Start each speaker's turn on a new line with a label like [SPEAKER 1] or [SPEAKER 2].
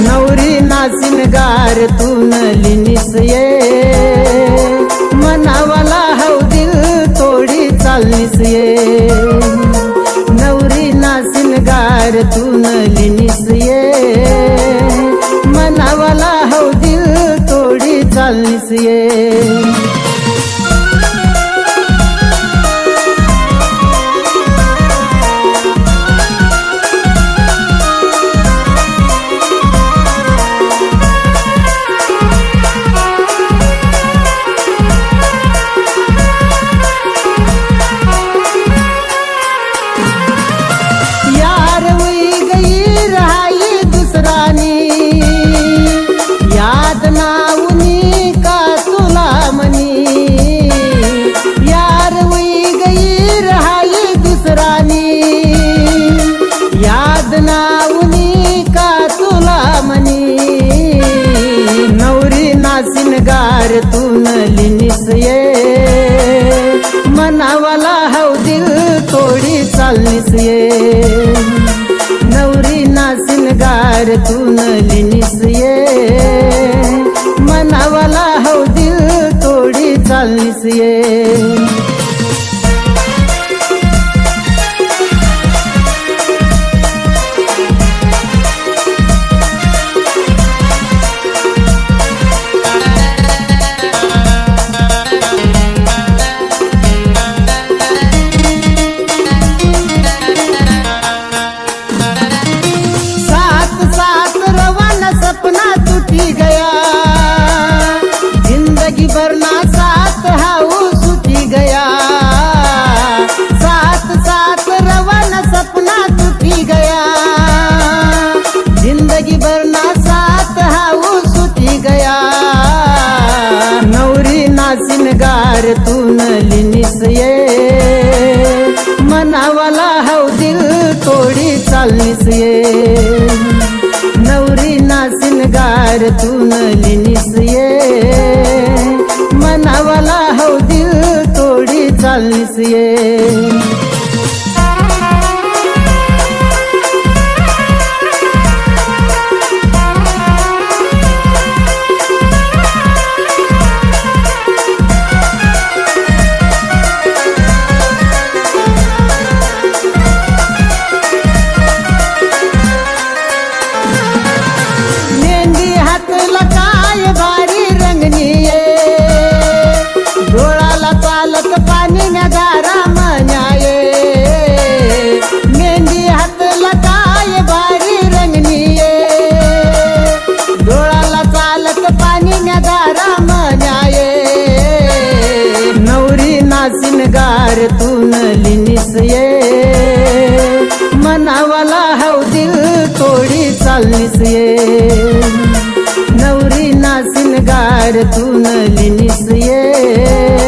[SPEAKER 1] नवरी नासिनगार तून लिनिस ये मनावाला हव दिल तोडी चालनीस ये नवरी नासिनगार तून लिनिस ये मनावाला हव दिल तोडी चालनीस ये नासिनगार तून लिनिस ये मनावाला हव दिल तोडी चालनीस ये नवरी नासिनगार तून लिनिस ये मनावाला हव दिल तोडी चालनीस ये वरना साथ हाउ सुती गया साथ साथ रवाना सपना टूटी गया जिंदगी वरना साथ हाउ सुती गया नवरी नासिनगार तून लिनिस ये मनावाला हव दिल तोडी चालनीस ये नवरी नासिनगार तून लिनिस ये मनावाला हव दिल तोडी चालनीस ये मेहंदी हात लगाय भारी रंगनी ये डोळाला चालत पाणी नगारा मनाये मेहंदी हात लगाय भारी रंगनी ये डोळाला चालत पाणी नगारा मनाये नवरी नासिनगार तून लिनिस ये मनावाला हव दिल तोडी चालनीस ये नवरी नासिनगार तून लिनिस ये